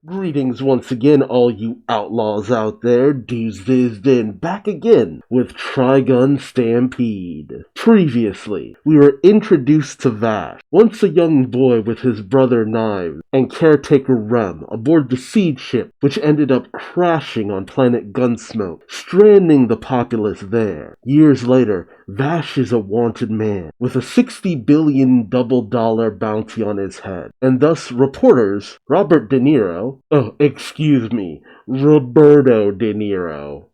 Greetings once again, all you outlaws out there. Duuz-Diz-Din back again with Trigun Stampede. Previously, we were introduced to Vash, once a young boy with his brother Knives and caretaker Rem aboard the seed ship, which ended up crashing on planet Gunsmoke, stranding the populace there. Years later, Vash is a wanted man with a 60 billion double dollar bounty on his head, and thus reporters Robert De Niro, Roberto De Niro,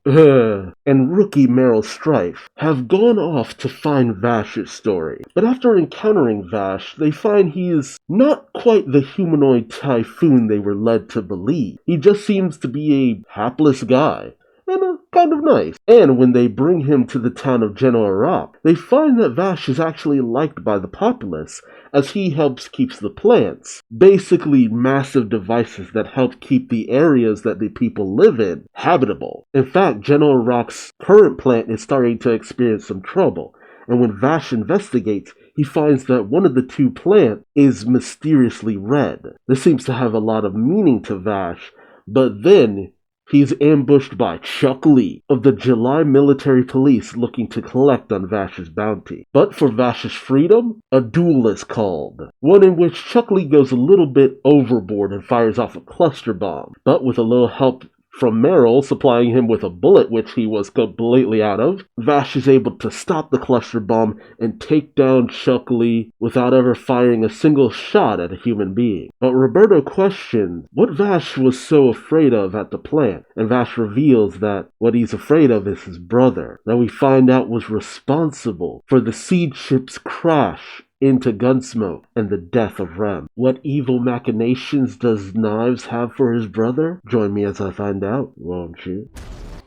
and rookie Meryl Streep have gone off to find Vash's story. But after encountering Vash, they find he is not quite the humanoid typhoon they were led to believe. He just seems to be a hapless guy. And kind of nice. And when they bring him to the town of Genoa Rock, they find that Vash is actually liked by the populace, as he helps keeps the plants, basically massive devices that help keep the areas that the people live in habitable. In fact, Genoa Rock's current plant is starting to experience some trouble, and when Vash investigates, he finds that one of the two plants is mysteriously red. This seems to have a lot of meaning to Vash, but then he's ambushed by Chuck Lee of the July Military Police looking to collect on Vash's bounty. But for Vash's freedom, a duel is called, one in which Chuck Lee goes a little bit overboard and fires off a cluster bomb. But with a little help from Meryl supplying him with a bullet which he was completely out of, Vash is able to stop the cluster bomb and take down Chuck Lee without ever firing a single shot at a human being. But Roberto questions what Vash was so afraid of at the plant, and Vash reveals that what he's afraid of is his brother, that we find out was responsible for the seed ship's crash into Gunsmoke and the death of Rem. What evil machinations does Knives have for his brother? Join me as I find out, won't you?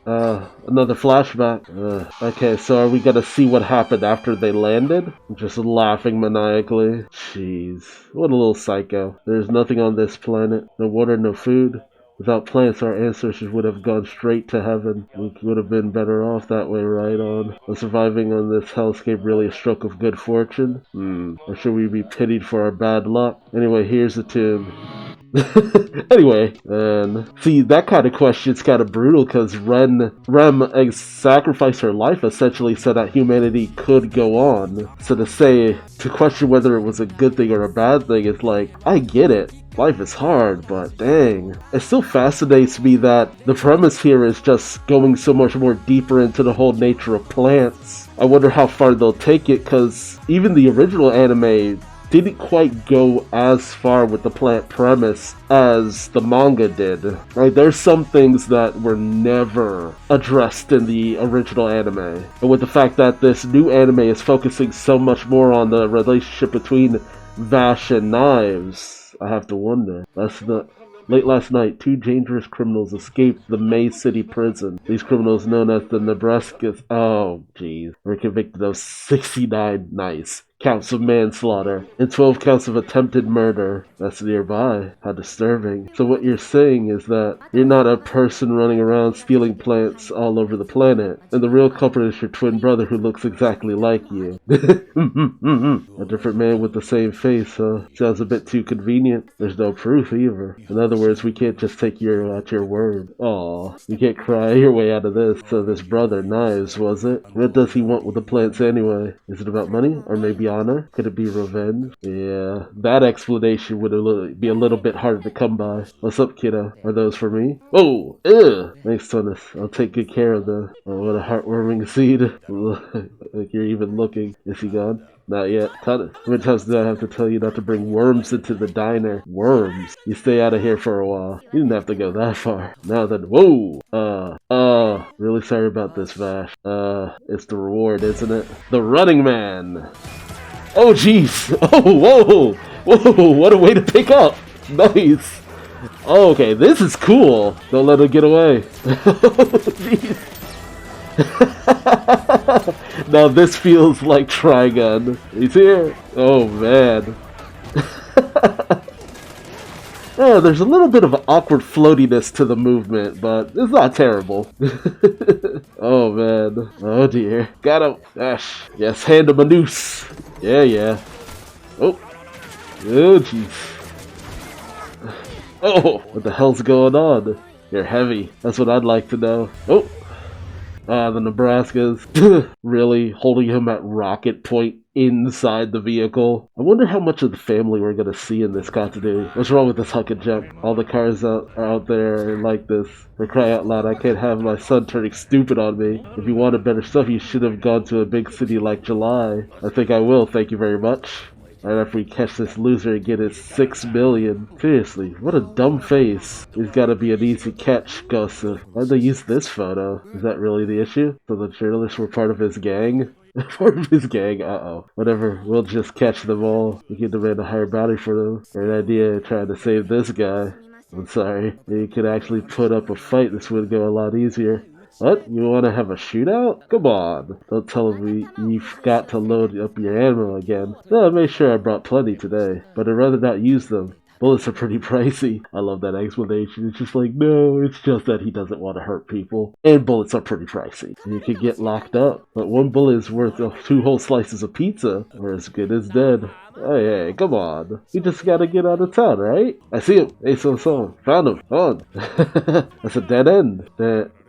Another flashback. Okay, so are we gonna see what happened after they landed? Just laughing maniacally. Jeez, what a little psycho. There's nothing on this planet. No water, no food. Without plants, our ancestors would have gone straight to heaven. We would have been better off that way, right on. Was surviving on this hellscape really a stroke of good fortune? Or should we be pitied for our bad luck? Anyway, here's the tune. Anyway, and see, that kind of question's kind of brutal because Rem sacrificed her life essentially so that humanity could go on. So to question whether it was a good thing or a bad thing is like, I get it. Life is hard, but dang. It still fascinates me that the premise here is just going so much more deeper into the whole nature of plants. I wonder how far they'll take it, because even the original anime didn't quite go as far with the plant premise as the manga did. Like, there's some things that were never addressed in the original anime. And with the fact that this new anime is focusing so much more on the relationship between Vash and Knives, I have to wonder. Late last night, two dangerous criminals escaped the May City prison. These criminals, known as the Nebraska... Oh, jeez. Were convicted of 69 counts of manslaughter and 12 counts of attempted murder. That's nearby. How disturbing. So what you're saying is that you're not a person running around stealing plants all over the planet, and the real culprit is your twin brother who looks exactly like you. A different man with the same face, huh? Sounds a bit too convenient. There's no proof either. In other words, we can't just take you at your word. Aw, you can't cry your way out of this. So this brother, Knives, was it? What does he want with the plants anyway? Is it about money? Or maybe honor? Could it be revenge? Yeah, that explanation would be a little bit harder to come by. What's up, kiddo? Are those for me? Oh, ew! Thanks, Tunis. I'll take good care of them. Oh, what a heartwarming scene. Like you're even looking. Is he gone? Not yet. Tunis, how many times did I have to tell you not to bring worms into the diner? Worms? You stay out of here for a while. You didn't have to go that far. Now then, whoa! Really sorry about this, Vash. It's the reward, isn't it? The Running Man! Oh, jeez! Oh, whoa! Whoa, what a way to pick up! Nice! Oh, okay, this is cool! Don't let him get away. Oh, jeez! Now this feels like Trigun. He's here! Oh, man. Yeah, there's a little bit of awkward floatiness to the movement, but it's not terrible. Oh, man. Oh, dear. Got him. Gosh. Yes, hand him a noose. Yeah. Oh. Oh, jeez. Oh, what the hell's going on? You're heavy. That's what I'd like to know. Oh, the Nebraskas. Really holding him at rocket point inside the vehicle. I wonder how much of the family we're gonna see in this continuity. What's wrong with this huck and jump? All the cars out there are like this. For crying out loud, I can't have my son turning stupid on me. If you wanted better stuff, you should have gone to a big city like July. I think I will, thank you very much. Right after we catch this loser and get his 6 million. Seriously, what a dumb face. He's gotta be an easy catch, Gossip. Why'd they use this photo? Is that really the issue? So the journalists were part of his gang? Part of his gang? Uh-oh. Whatever, we'll just catch them all. We can demand a higher bounty for them. Great idea trying to save this guy. I'm sorry. You could actually put up a fight, this would go a lot easier. What? You want to have a shootout? Come on. Don't tell me you forgot to load up your ammo again. No, I made sure I brought plenty today, but I'd rather not use them. Bullets are pretty pricey. I love that explanation. It's just like, no, it's just that he doesn't want to hurt people. And bullets are pretty pricey. You could get locked up, but one bullet is worth 2 whole slices of pizza, or as good as dead. Hey, come on. You just gotta get out of town, right? I see him. Hey, so. Found him. Come on. That's a dead end.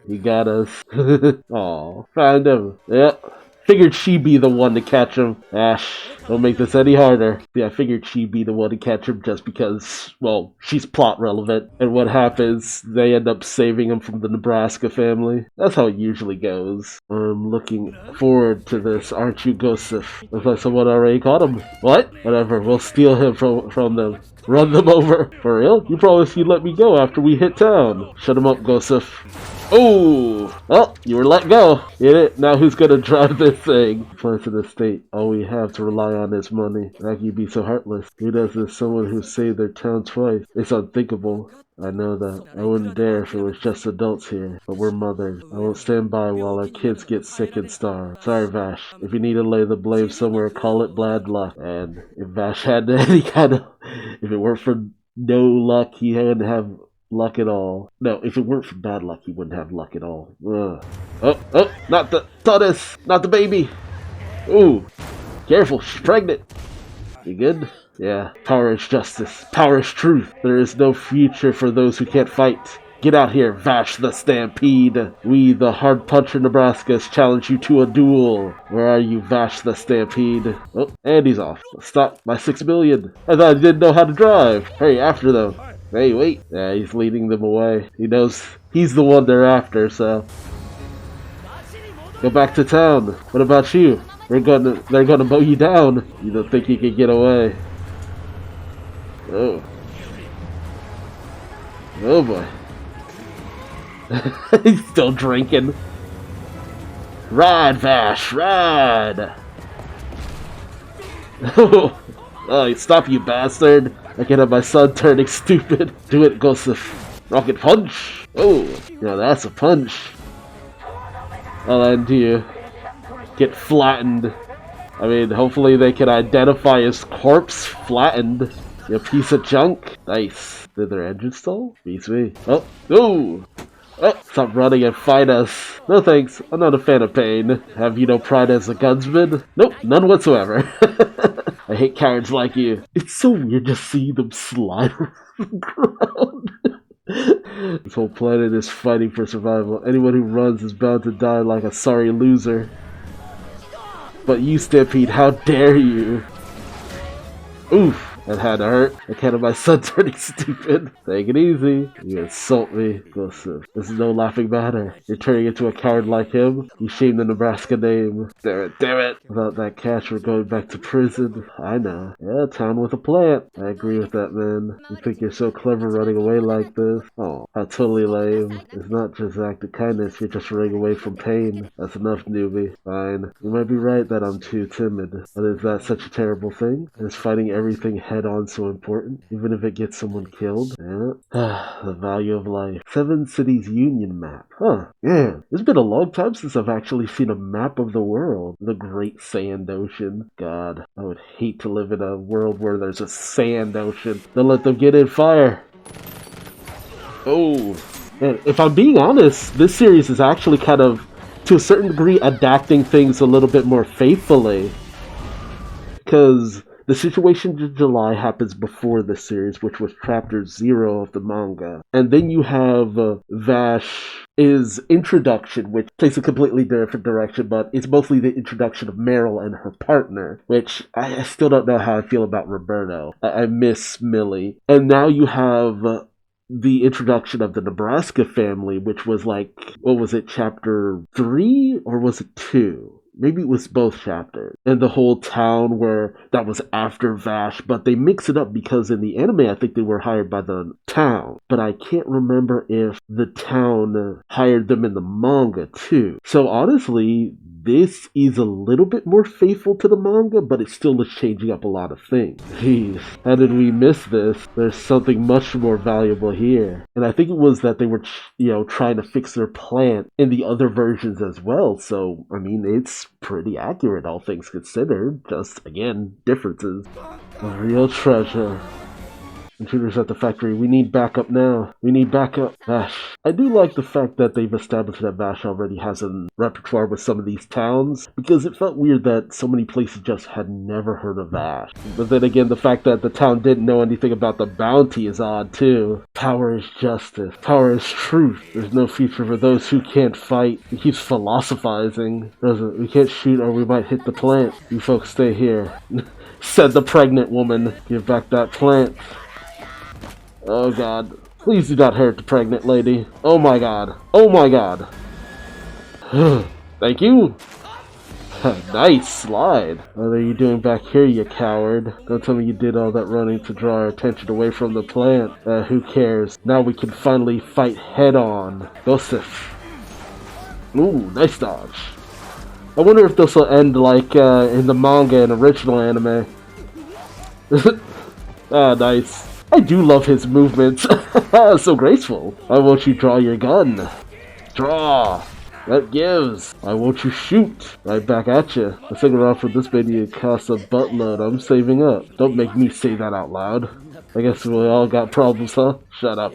He got us. Aw, found him. Yep. Figured she'd be the one to catch him. Ash, don't make this any harder. Yeah, I figured she'd be the one to catch him just because, well, she's plot relevant. And what happens, they end up saving him from the Nebraska family. That's how it usually goes. I'm looking forward to this, aren't you, Gosif? Looks like someone already caught him. What? Whatever, we'll steal him from them. Run them over. For real? You promised you'd let me go after we hit town. Shut him up, Gosif. Oh! Well, you were let go. Get it? Now who's gonna drive this thing? Plants in the state. All we have to rely on is money. How can you be so heartless? Who does this? Someone who saved their town twice. It's unthinkable. I know that. I wouldn't dare if it was just adults here, but we're mothers. I won't stand by while our kids get sick and starve. Sorry, Vash. If you need to lay the blame somewhere, call it bad luck. And if Vash had any kind of... If it weren't for no luck, he wouldn't have luck at all. No, if it weren't for bad luck, he wouldn't have luck at all. Ugh. Oh, not the tortoise, not the baby. Ooh, careful, she's pregnant. You good? Yeah. Power is justice. Power is truth. There is no future for those who can't fight. Get out here, Vash the Stampede. We, the Hard Puncher Nebraskas, challenge you to a duel. Where are you, Vash the Stampede? Oh, and he's off. Stop my 6 million. I thought I didn't know how to drive. Hurry after them. Hey, wait. Yeah, he's leading them away. He knows he's the one they're after, so. Go back to town. What about you? They're gonna mow you down. You don't think you can get away. Oh. Oh boy. He's still drinking. Ride, Vash, ride! Oh, stop, you bastard! I can't have my son turning stupid. Do it, Gosif. Rocket punch! Oh, yeah, that's a punch. I'll end you. Get flattened. I mean, hopefully they can identify his corpse flattened. You piece of junk. Nice. Did their engine stall? Beats me. Oh, no! Oh, stop running and fight us. No thanks, I'm not a fan of pain. Have you no pride as a gunsman? Nope, none whatsoever. I hate cowards like you. It's so weird to see them slide around the ground. This whole planet is fighting for survival. Anyone who runs is bound to die like a sorry loser. But you, Stampede, how dare you? Oof. That had to hurt. I can't have my son turning stupid. Take it easy. You insult me. Listen, this is no laughing matter. You're turning into a coward like him. You shame the Nebraska name. Damn it. Without that cash, we're going back to prison. I know. Yeah, town with a plant. I agree with that, man. You think you're so clever running away like this? Oh, how totally lame. It's not just an act of kindness. You're just running away from pain. That's enough, newbie. Fine. You might be right that I'm too timid. But is that such a terrible thing? Is fighting everything head-on so important, even if it gets someone killed? Yeah. The value of life. 7 Cities Union map. Huh. Yeah. It's been a long time since I've actually seen a map of the world. The Great Sand Ocean. God, I would hate to live in a world where there's a sand ocean. Don't let them get in fire. Oh. And if I'm being honest, this series is actually kind of, to a certain degree, adapting things a little bit more faithfully. Because The situation in July happens before the series, which was chapter 0 of the manga. And then you have Vash's introduction, which takes a completely different direction, but it's mostly the introduction of Meryl and her partner, which I still don't know how I feel about Roberto. I miss Millie. And now you have the introduction of the Nebraska family, which was like, what was it, chapter 3 or was it 2? Maybe it was both chapters. And the whole town where that was after Vash, but they mix it up because in the anime I think they were hired by the town. But I can't remember if the town hired them in the manga too. So honestly, this is a little bit more faithful to the manga, but it still is changing up a lot of things. Jeez, how did we miss this? There's something much more valuable here. And I think it was that they were, trying to fix their plant in the other versions as well. So, I mean, it's pretty accurate, all things considered. Just, again, differences. A real treasure. Intruders at the factory. We need backup now. We need backup. Vash. I do like the fact that they've established that Vash already has a repertoire with some of these towns, because it felt weird that so many places just had never heard of Vash. But then again, the fact that the town didn't know anything about the bounty is odd too. Power is justice. Power is truth. There's no future for those who can't fight. He keeps philosophizing. We can't shoot or we might hit the plant. You folks stay here. Said the pregnant woman. Give back that plant. Oh god. Please do not hurt the pregnant lady. Oh my god. Oh my god. Thank you. Nice slide. What are you doing back here, you coward? Don't tell me you did all that running to draw our attention away from the plant. Who cares? Now we can finally fight head on. Joseph. Ooh, nice dodge. I wonder if this will end like in the manga and original anime. Ah, nice. I do love his movements. So graceful. Why won't you draw your gun? Draw. That gives. Why won't you shoot? Right back at you. The single round for this baby costs a buttload. I'm saving up. Don't make me say that out loud. I guess we all got problems, huh? Shut up.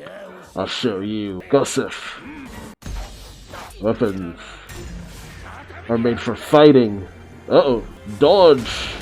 I'll show you. Joseph. Weapons are made for fighting. Uh-oh. Dodge.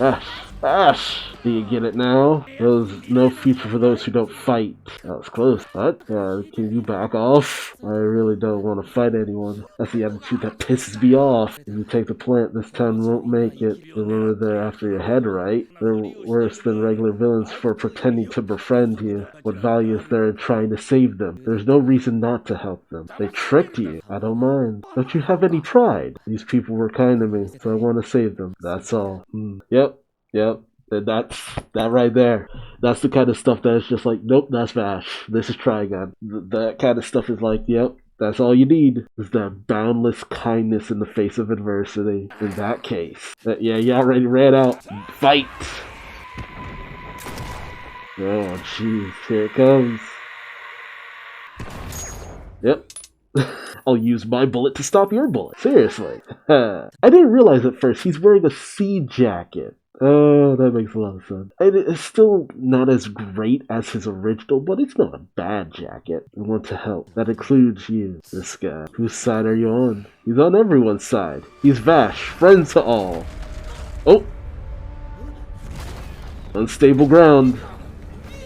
Ash. Ash. Do you get it now? There's no future for those who don't fight. That was close. What? Can you back off? I really don't want to fight anyone. That's the attitude that pisses me off. If you take the plant, this town won't make it. Remember they're after your head, right? They're worse than regular villains for pretending to befriend you. What value is there in trying to save them? There's no reason not to help them. They tricked you. I don't mind. Don't you have any pride? These people were kind to me, so I want to save them. That's all. Yep. And that's that right there. That's the kind of stuff that is just like, nope, that's Vash. This is Trigun. That kind of stuff is like, yep, that's all you need. Is that boundless kindness in the face of adversity. In that case. Yeah, you already ran out. Fight! Oh, jeez. Here it comes. Yep. I'll use my bullet to stop your bullet. Seriously. I didn't realize at first he's wearing a sea jacket. Oh, that makes a lot of sense. It's still not as great as his original, but it's not a bad jacket. I want to help. That includes you, this guy. Whose side are you on? He's on everyone's side. He's Vash, friend to all. Oh! Unstable ground.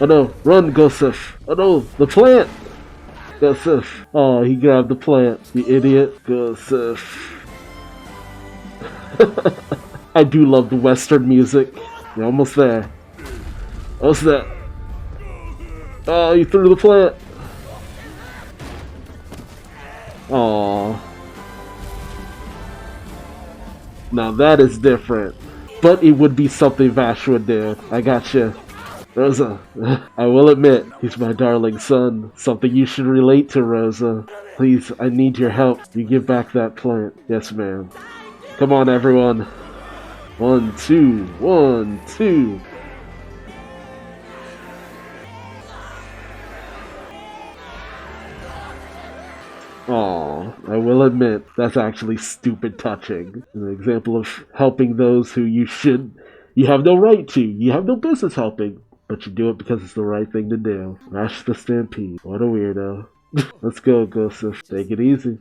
Oh no, run, Joseph. Oh no, the plant! Joseph. Oh, he grabbed the plant, you idiot. Joseph. I do love the Western music. You're almost there. What's that? Oh, you threw the plant. Aww. Now that is different. But it would be something Vash would do. I gotcha. Rosa, I will admit, he's my darling son. Something you should relate to, Rosa. Please, I need your help. You give back that plant. Yes, ma'am. Come on, everyone. 1, 2, 1, 2. Aw, I will admit, that's actually stupid touching. An example of helping those who you have no right to. You have no business helping, but you do it because it's the right thing to do. Rush the Stampede. What a weirdo. Let's go, Joseph. Take it easy.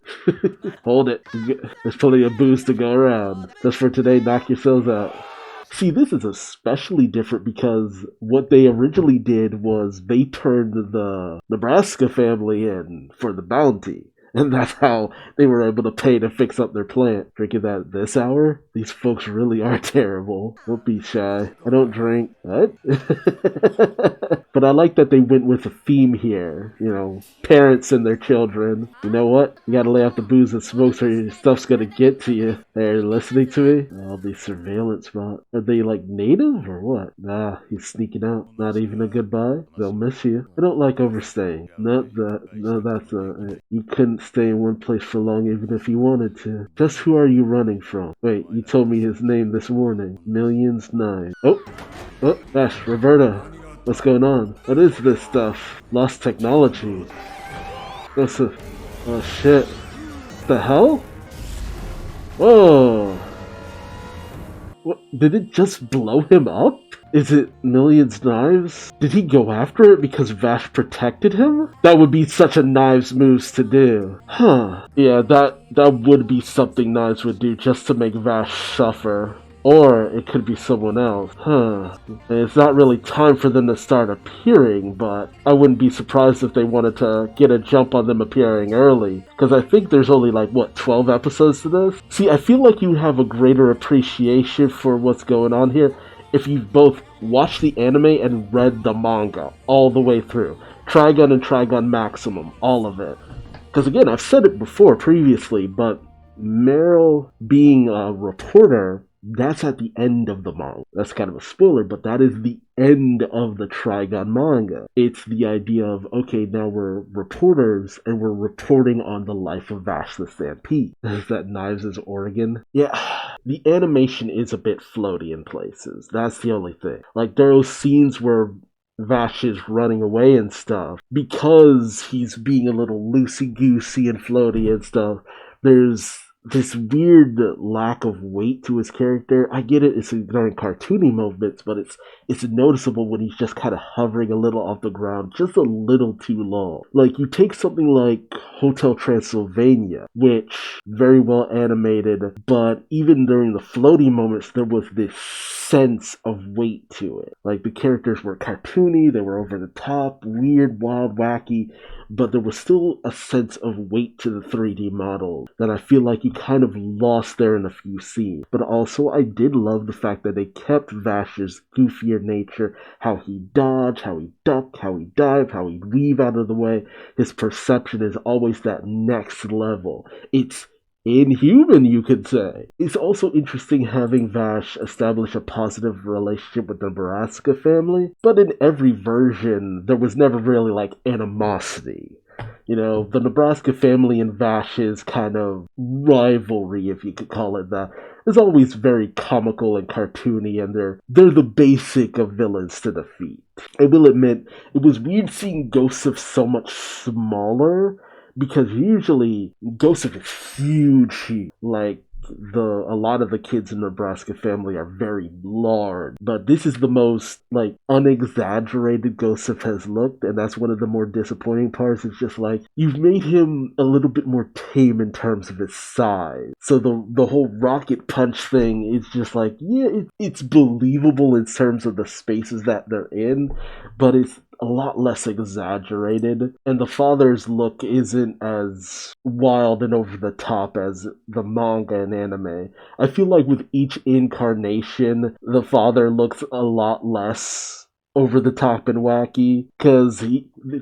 Hold it. There's plenty of booze to go around. Just for today, knock yourselves out. See, this is especially different because what they originally did was they turned the Nebraska family in for the bounty. And that's how they were able to pay to fix up their plant. Drinking that this hour? These folks really are terrible. Don't be shy. I don't drink. What? But I like that they went with a theme here. You know, parents and their children. You know what? You gotta lay off the booze and smokes or your stuff's gonna get to you. They're listening to me? All these surveillance bots. Are they like native or what? Nah, he's sneaking out. Not even a goodbye? They'll miss you. I don't like overstaying. Not that. No, that's you couldn't stay in one place for long even if you wanted to. Just who are you running from? Wait, you told me his name this morning. Millions 9. Oh, gosh, Roberta. What's going on? What is this stuff? Lost technology. What's a... Oh shit. What the hell? Whoa. What? Did it just blow him up? Is it Millions Knives? Did he go after it because Vash protected him? That would be such a Knives moves to do. Huh. Yeah, that would be something Knives would do just to make Vash suffer. Or it could be someone else. Huh. And it's not really time for them to start appearing, but I wouldn't be surprised if they wanted to get a jump on them appearing early. Because I think there's only 12 episodes to this? See, I feel like you have a greater appreciation for what's going on here if you've both watched the anime and read the manga all the way through. Trigun and Trigun Maximum, all of it. Because again, I've said it before previously, but Meryl being a reporter, that's at the end of the manga. That's kind of a spoiler, but that is the end of the Trigun manga. It's the idea of, okay, now we're reporters and we're reporting on the life of Vash the Stampede. Is that Knives' Oregon? Yeah, the animation is a bit floaty in places. That's the only thing. Like, there are scenes where Vash is running away and stuff. Because he's being a little loosey-goosey and floaty and stuff, there's this weird lack of weight to his character. I get it, it's during cartoony movements, but it's noticeable when he's just kind of hovering a little off the ground, just a little too long. Like, you take something like Hotel Transylvania, which very well animated, but even during the floaty moments, there was this sense of weight to it. Like, the characters were cartoony, they were over the top, weird, wild, wacky, but there was still a sense of weight to the 3D model that I feel like you kind of lost there in a few scenes. But also, I did love the fact that they kept Vash's goofier nature, how he dodged, how he ducked, how he dived, how he'd weave out of the way. His perception is always that next level. It's inhuman, you could say. It's also interesting having Vash establish a positive relationship with the Nebraska family, but in every version, there was never really animosity. You know, the Nebraska family and Vash's kind of rivalry, if you could call it that, is always very comical and cartoony, and they're the basic of villains to defeat. I will admit, it was weird seeing Goseph so much smaller, because usually Goseph is huge. Like, a lot of the kids in the Nebraska family are very large, but this is the most unexaggerated Goseph has looked, and that's one of the more disappointing parts. It's just you've made him a little bit more tame in terms of his size. So the whole rocket punch thing is just it's believable in terms of the spaces that they're in, but it's a lot less exaggerated, and the father's look isn't as wild and over the top as the manga and anime. I feel like with each incarnation, the father looks a lot less over the top and wacky, because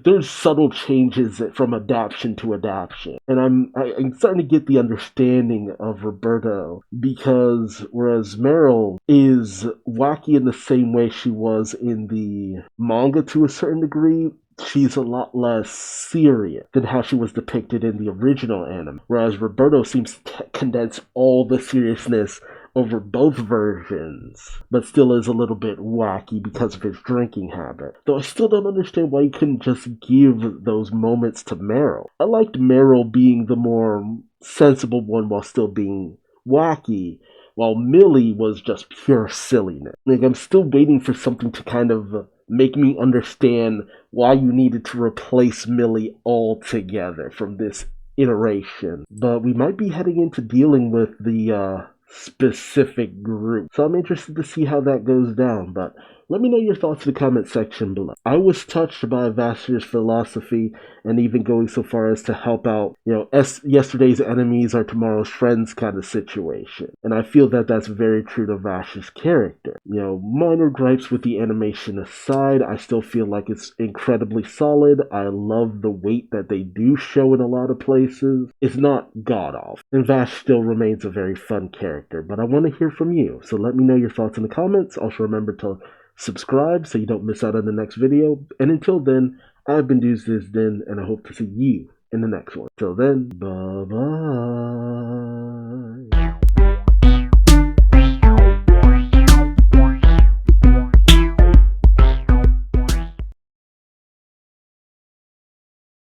there's subtle changes from adaptation to adaptation. And I'm starting to get the understanding of Roberto, because whereas Meryl is wacky in the same way she was in the manga to a certain degree, she's a lot less serious than how she was depicted in the original anime. Whereas Roberto seems to condense all the seriousness over both versions, but still is a little bit wacky because of his drinking habit. Though I still don't understand why you couldn't just give those moments to Meryl. I liked Meryl being the more sensible one while still being wacky, while Millie was just pure silliness. I'm still waiting for something to kind of make me understand why you needed to replace Millie altogether from this iteration. But we might be heading into dealing with the specific group. So I'm interested to see how that goes down, but let me know your thoughts in the comment section below. I was touched by Vashtir's philosophy, and even going so far as to help out, yesterday's enemies are tomorrow's friends kind of situation. And I feel that that's very true to Vash's character. Minor gripes with the animation aside, I still feel like it's incredibly solid. I love the weight that they do show in a lot of places. It's not god-awful. And Vash still remains a very fun character, but I want to hear from you. So let me know your thoughts in the comments. Also remember to subscribe so you don't miss out on the next video. And until then, I've been Duuz-Diz-Din, and I hope to see you in the next one. Till then, bye-bye.